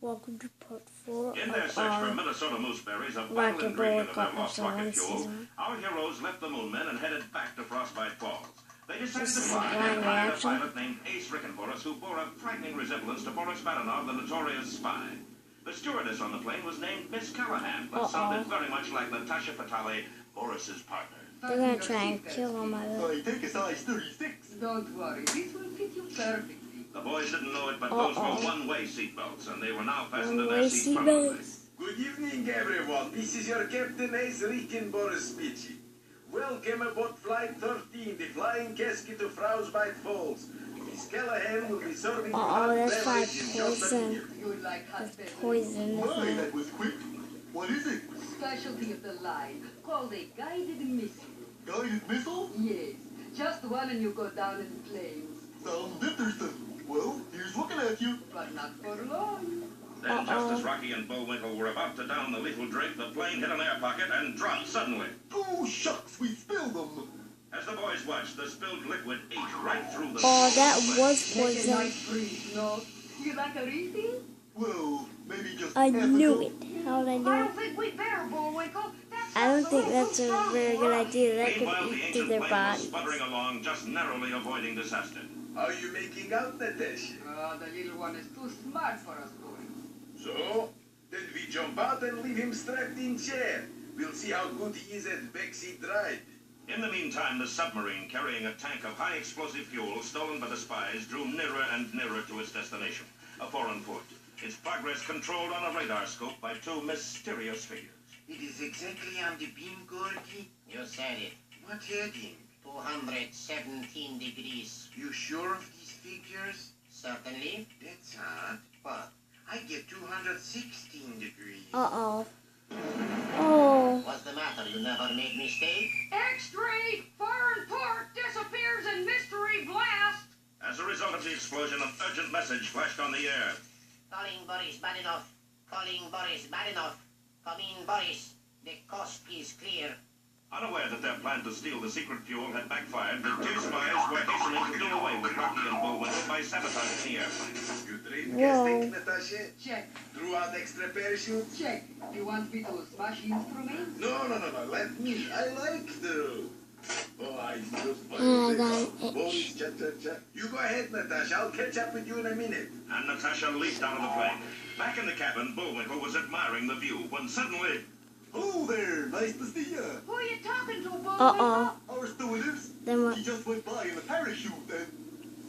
welcome to part 4 In their of search for our Minnesota mooseberries, a vital Rocket ingredient of Bullwinkle their lost episode rocket 1 fuel, season. our heroes left the moon men and headed back to Frostbite Falls. They decided This to is a fly blind and hired a reaction. pilot named Ace Rickenboris, who bore a frightening resemblance to Boris Badenov, the notorious spy. The stewardess on the plane was named Miss Callahan, but sounded very much like Natasha Fatale, Boris's partner. They're gonna try and kill him, I bet. I take a size 36. Don't worry, this will fit you perfectly. The boys didn't know it, but those were one-way seatbelts, and they were now fastened to their One-way seats permanently. seatbelts. Good evening, everyone. This is your Captain Ace Rickenboris speaking. Welcome aboard Flight 13, the flying casket to Frostbite Falls. Miss Callahan will be serving you hot that's like beverage in just a poison. minute. You would like hot That's beverage? poison. My, that was quick. What is it? Specialty of the line, called a guided missile. Guided missile? Yes, just one and you go down in flames. Sounds interesting. Well, here's looking at you. But not for long. Then, just as Rocky and Bullwinkle were about to down the lethal drink, the plane hit an air pocket and dropped suddenly. Oh, shucks, we spilled them. As the boys watched, the spilled liquid ate right through the... Oh, that was Take a poison. nice breeze, no? You like a refill? Well, maybe just I half a knew cup. it. How did I I know don't it? think we better, Bullwinkle. I don't think that's a very good idea. That Meanwhile, could the eat through ancient their plane was bodies. sputtering along, just narrowly avoiding disaster. How are you making out, Natasha? The little one is too smart for us, boys. So, then we jump out and leave him strapped in chair. We'll see how good he is at backseat ride. In the meantime, the submarine, carrying a tank of high-explosive fuel stolen by the spies, drew nearer and nearer to its destination, a foreign port. Its progress controlled on a radar scope by two mysterious figures. It is exactly on the beam, Gordy. You said it. What heading? 217 degrees. You sure of these figures? Certainly. That's odd. What? I get 216 degrees. Uh-oh. Oh. What's the matter? You never make mistake? X-ray, foreign port disappears in mystery blast. As a result of the explosion, an urgent message flashed on the air. Calling Boris Badenov. Calling Boris Badenov. Come in, Boris. The coast is clear. Unaware that their plan to steal the secret fuel had backfired, the two spies were hastening to do away with Rocky and Bullwinkle by sabotaging the airplane. You trained Whoa. casting, Natasha? Check, Threw out extra parachutes? check. You want me to smash instruments? No. Let me. I like to. Oh, I just Oh, I got an itch. Boris, cha. You go ahead, Natasha. I'll catch up with you in a minute. And Natasha leaped out of the plane. Back in the cabin, Bullwinkle was admiring the view when suddenly... Hello there. Nice to see ya. Who are you talking to, Bullwinkle? Uh-oh. Our stewardess. Then what? She just went by in a parachute and...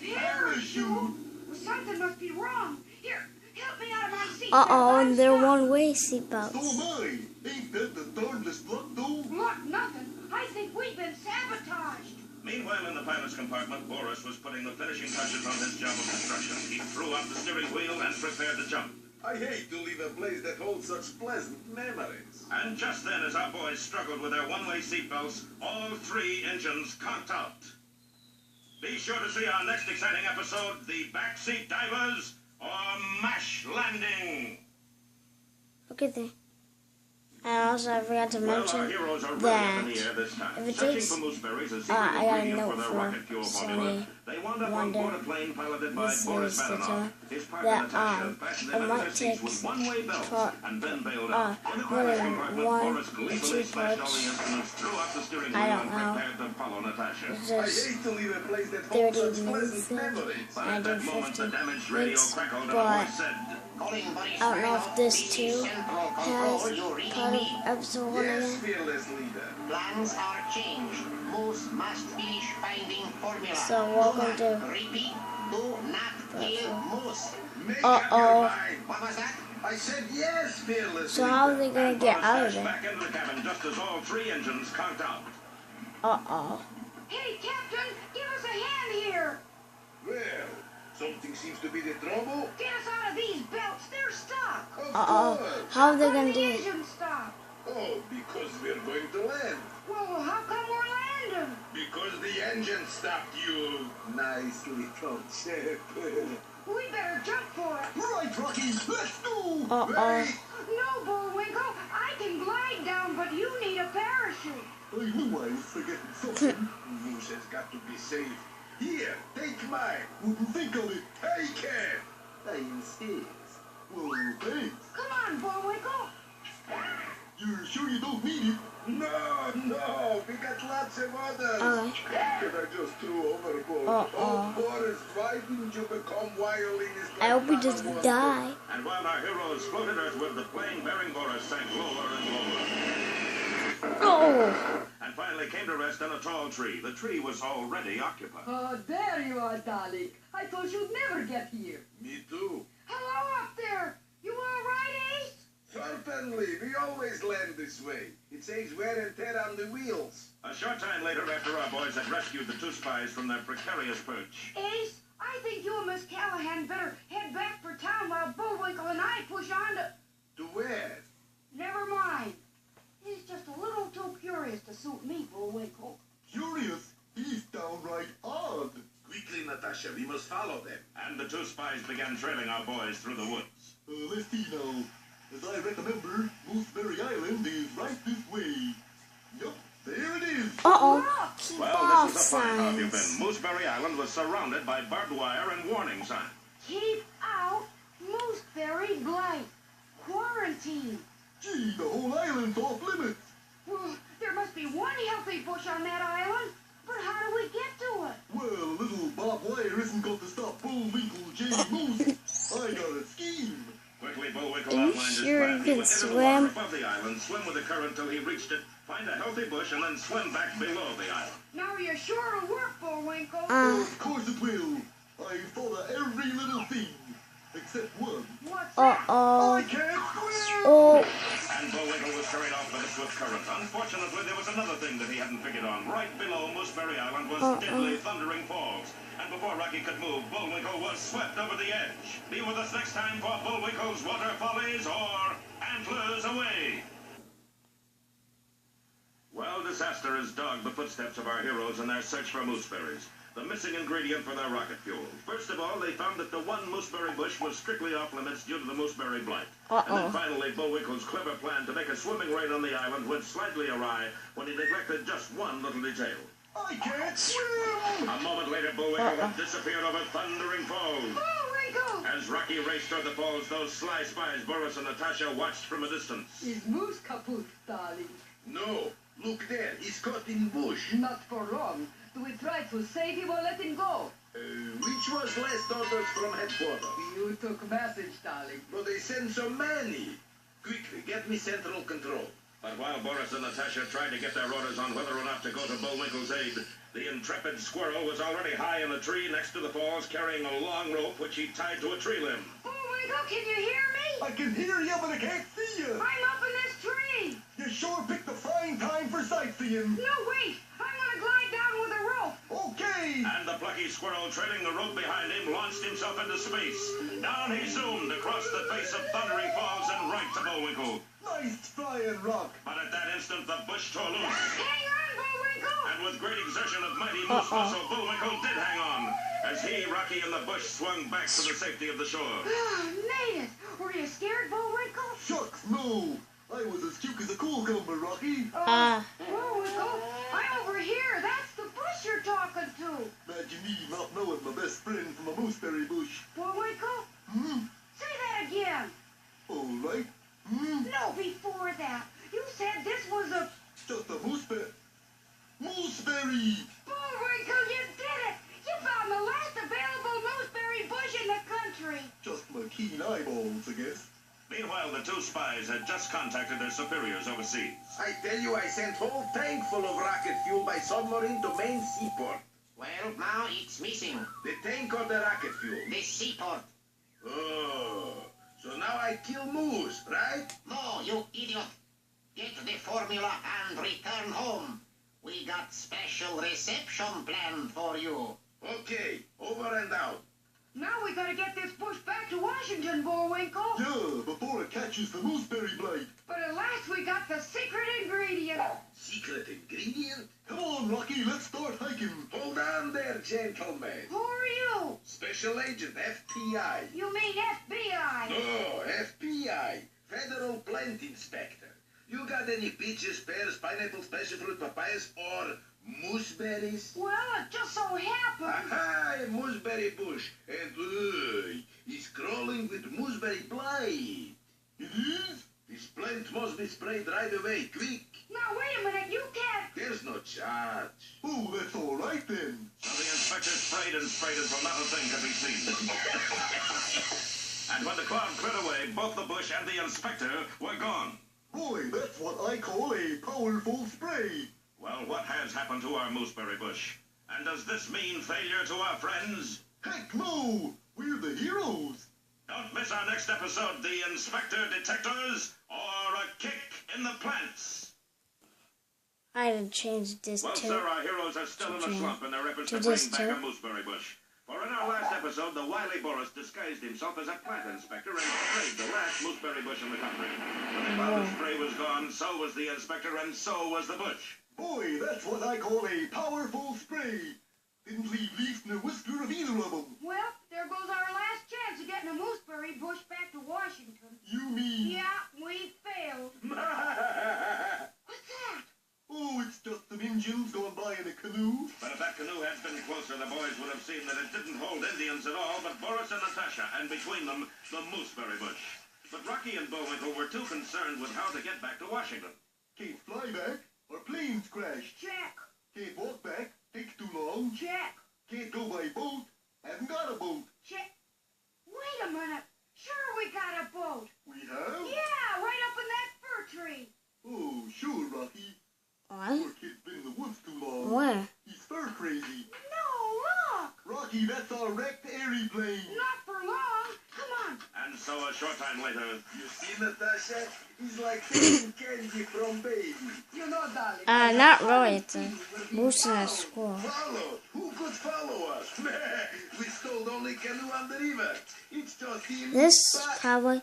Parachute? Well, something must be wrong. Here, help me out of my seat. Uh-oh, and they're one. one-way So seatbelts. am I. Ain't that the darndest luck, though? Look, nothing. I think we've been sabotaged. Meanwhile, in the pilot's compartment, Boris was putting the finishing touches on his job of destruction. He threw out the steering wheel and prepared to jump. I hate to leave a place that holds such pleasant memories. And just then, as our boys struggled with their one-way seatbelts, all three engines conked out. Be sure to see our next exciting episode, The Backseat Divers, or MASH Landing. Look at that. And also, I forgot to Well, our mention heroes are that ready up in the air this time. if it Searching takes- for mooseberries, a I secret got a ingredient note for their for rocket fuel formula. Sony They wound up on Wonder. board a plane piloted by This Boris is the Badenov. time His partner that, Natasha fastened them it into might their seats take with one-way belts for, and then bailed out. In the more pilot's than compartment, one Boris or gleefully two smashed all parts. the instruments, threw out the steering I wheel, don't and know. prepared to follow Natasha. It's I just hate to leave a place that 30 holds such minutes pleasant memories. But I at did that moment, the 15 damaged radio minutes, crackled and a but voice said, Calling Boris I don't know if Badenov. this This too is Central Control. has You reading part of me? episode 1 Yes, again. fearless leader. Plans are changed. Moose must finish finding formula. So, welcome do not, to- repeat, do not kill Moose. Make up Uh-oh. your mind. What was that? I said yes, fearless So how are leader. they gonna and get Boris out of dashed there? back into the cabin just as all three engines conked out. Uh-oh. Hey, Captain, give us a hand here. Well, something seems to be the trouble. Get us out of these belts. They're stuck. Of Uh-oh. course. How are they How gonna the do it? engine stop? Oh, because we're going to land. Well, how come we're landing? Because the engine stopped you. Nice little chap. We better jump for it. Right, Rocky, let's go. Uh-oh. Right. No, Bullwinkle, I can glide down, but you need a parachute. I knew I was forgetting something. Moose has got to be safe. Here, take mine. Wouldn't think of it. Take it. I insist. Well, thanks. Come on, Bullwinkle. You're sure you don't need it? No, we got lots of others. Okay. That I just threw overboard. Oh, Boris, why didn't you become wildlings like I hope he Mama doesn't wanted? die. And while our heroes floated earthward, the plane bearing Boris sank lower and lower. Oh! And finally came to rest on a tall tree. The tree was already occupied. Oh, there you are, darling. I thought you'd never get here. Me too. Hello up there. You all right, Ace? Certainly, we always land this way. It saves wear and tear on the wheels. A short time later, after our boys had rescued the two spies from their precarious perch, Ace, I think you and Miss Callahan better head back for town while Bullwinkle and I push on to... To where? Never mind. He's just a little too curious to suit me, Bullwinkle. Curious? He's downright odd. Quickly, Natasha, we must follow them. and the two spies began trailing our boys through the woods. Let's see now. As I remember, Mooseberry Island is right this way. Yup, there it is. Uh-oh. Keep Well, off this is a point. How have you signs. been? Mooseberry Island was surrounded by barbed wire and warning signs. Keep out Mooseberry Blight. Quarantine. Gee, the whole island's off limits. Well, there must be one healthy bush on that island. But how do we get to it? Well, little barbed wire isn't going to stop Bullwinkle J. Moose. I got a scheme. Quickly, Bullwinkle Are you outlined his sure plan. you He can would enter the swim? water above the island, swim with the current till he reached it, find a healthy bush, and then swim back below the island. Now you're sure it'll work, Bullwinkle. Of course it will. I thought of every little thing. Except one. What's that? Uh-oh. I can't swim! Oh. And Bullwinkle was carried off by the swift current. Unfortunately, there was another thing that he hadn't figured on. Right below Mooseberry Island was deadly thundering falls. And before Rocky could move, Bullwinkle was swept over the edge. Be with us next time for Bullwinkle's Water Follies or Antlers Away. Well, disaster has dogged the footsteps of our heroes in their search for mooseberries, the missing ingredient for their rocket fuel. First of all, they found that the one mooseberry bush was strictly off limits due to the mooseberry blight. And then finally, Bullwinkle's clever plan to make a swimming raid on the island went slightly awry when he neglected just one little detail. I can't swim! A moment later, Bullwinkle had disappeared over thundering falls. Bullwinkle! As Rocky raced toward the falls, those sly spies, Boris and Natasha, watched from a distance. Is Moose kaput, darling? No, look there, he's caught in bush. Not for long. Do we try to save him or let him go? Which was last orders from headquarters? You took message, darling. But they sent so many. Quickly, get me central control. But while Boris and Natasha tried to get their orders on whether or not to go to Bullwinkle's aid, the intrepid squirrel was already high in the tree next to the falls, carrying a long rope which he tied to a tree limb. Bullwinkle, can you hear me? I can hear you, but I can't see you. I'm up in this tree. You sure picked a fine time for sightseeing. No, wait. I'm gonna glide down with a rope. Okay. And the plucky squirrel, trailing the rope behind him, launched himself into space. Down he zoomed across the face of thundering falls and right to Bullwinkle. Nice flying rock. But at that instant, the bush tore loose. Hang on, Bullwinkle. And with great exertion of mighty moose muscle, Bullwinkle did hang on, as he, Rocky, and the bush swung back to the safety of the shore. Made it. Were you scared, Bullwinkle? Shucks, no. I was as cute as a cucumber, Rocky. Bullwinkle, I'm over here. That's the bush you're talking to. Imagine me not knowing my best friend from a mooseberry bush. Bullwinkle, say that again. All right. No, before that. You said this was a... Just a mooseberry. Mooseberry! Bullwinkle, you did it. You found the last available mooseberry bush in the country. Just my keen eyeballs, I guess. Meanwhile, the two spies had just contacted their superiors overseas. I tell you, I sent whole tank full of rocket fuel by submarine to main seaport. Well, now it's missing. The tank or the rocket fuel? The seaport. Oh, so now I kill moose, right? No, you idiot. Get the formula and return home. We got special reception planned for you. Okay, over and out. Now we gotta get this bush back to Washington, Bullwinkle. Yeah, before it catches the mooseberry blight. But at last we got the secret ingredient. Secret ingredient? Come on, Rocky, let's start hiking. Hold on there, gentlemen. Who are you? Special agent, FBI. You mean FBI? No, FBI. Federal Plant Inspector. You got any peaches, pears, pineapples, passion fruit, papayas, or mooseberries? Well, it just so happened. Aha, a mooseberry bush. And is crawling with mooseberry blight. It is? This plant must be sprayed right away, quick. Now, wait a minute, you can't. There's no charge. Oh, that's all right then. So the inspector sprayed until not a thing could be seen. And when the cloud cleared away, both the bush and the inspector were gone. Boy, that's what I call a powerful spray. Well, what has happened to our mooseberry bush? And does this mean failure to our friends? Heck no! We're the heroes. Don't miss our next episode, The Inspector Detectors, or A Kick in the Plants. I had to change this Well, to sir, our heroes are still in a slump in their efforts to this bring back too. a mooseberry bush. For in our last episode, the wily Boris disguised himself as a plant inspector and sprayed the last mooseberry bush in the country. When they found the spray was gone, so was the inspector, and so was the bush. Boy, that's what I call a powerful spray. Didn't leave leaf nor whisker of either of them. Well, there goes our last chance of getting a mooseberry bush back to Washington. You mean? Yeah, we failed. What's that? Oh, it's just some Injuns going by in a canoe. But if that canoe had been closer, the boys would have seen that it didn't hold Indians at all, but Boris and Natasha, and between them, the mooseberry bush. But Rocky and Bullwinkle were too concerned with how to get back to Washington. Can't fly back. Our planes crashed. Check. Can't walk back. Takes too long. Check. Can't go by boat. Haven't got a boat. Check. Wait a minute. Sure, we got a boat. We have? Yeah, right up in that fir tree. Oh, sure, Rocky. What? Poor kid's been in the woods too long. Where? He's fur crazy. No, look. Rocky, that's our wrecked aeroplane. Not for long. Come on. And so a short time later, You see, Natasha? He's like taking candy from baby. You know, darling. Not really. It's a moose in a squirrel. Follow? Who could follow us? We stole the only canoe on the river. It's just him. This probably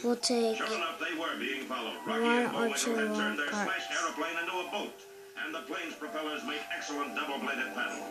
will take sure enough, they were being followed. Rocky one and or Bullwinkle two had turned their parts. smashed aeroplane into a boat, and the plane's propellers made excellent double-bladed paddles.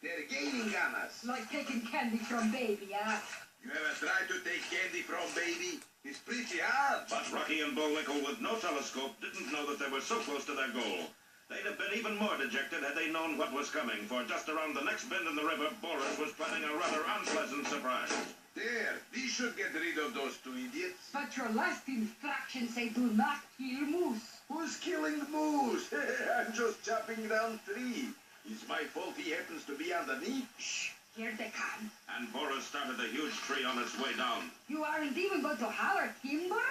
They're gaining on us. Like taking candy from baby, huh? You ever tried to take candy from baby? It's pretty hard. But Rocky and Bullwinkle, with no telescope, didn't know that they were so close to their goal. They'd have been even more dejected had they known what was coming, for just around the next bend in the river, Boris was planning a rather unpleasant surprise. There, we should get rid of those two idiots. But your last instructions say do not kill moose. Who's killing moose? I'm just chopping down tree. It's my fault he happens to be underneath. Shh, here they come. And Boris started the huge tree on its way down. You aren't even going to holler timber?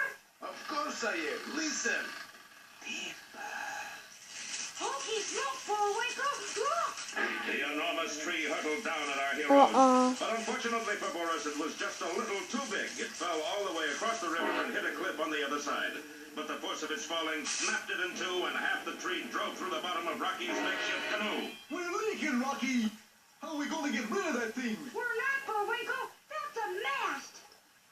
Of course I am. Listen. Honky smoke, Bullwinkle. Look. The enormous tree hurtled down at our heroes. Uh-oh. But unfortunately for Boris, it was just a little too big. It fell all the way across the river and hit a cliff on the other side. But the force of its falling snapped it in two, and half the tree drove through the bottom of Rocky's makeshift canoe. We're leaking, Rocky. How are we going to get rid of that thing? We're not, Bullwinkle. That's a mast.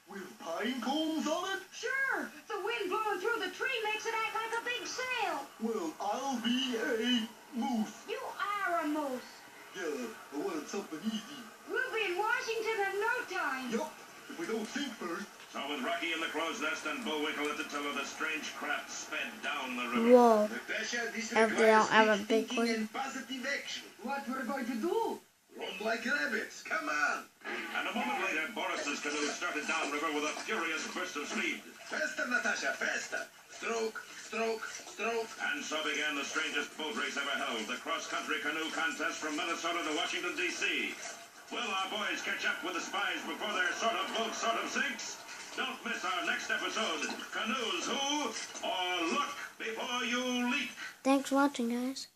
With pine cones on it? Sure. The wind blowing through the tree makes it act like a big sail. Well, I'll be a moose. You are a moose. Yeah, I wanted something easy. We'll be in Washington in no time. Yup, if we don't sink first. So with Rocky in the crow's nest and Bullwinkle at the tiller, the strange craft sped down the river. Whoa. Natasha, this If they don't have a requires big thinking one. and positive action. What we're going to do? Run like rabbits. Come on. And a moment later, Boris's canoe started downriver with a furious burst of speed. Faster, Natasha, faster. Stroke, stroke, stroke. And so began the strangest boat race ever held, the cross-country canoe contest from Minnesota to Washington, D.C. Will our boys catch up with the spies before their boat sort of sinks? Don't miss our next episode, Canoes Who, or Look Before You Leak. Thanks for watching, guys.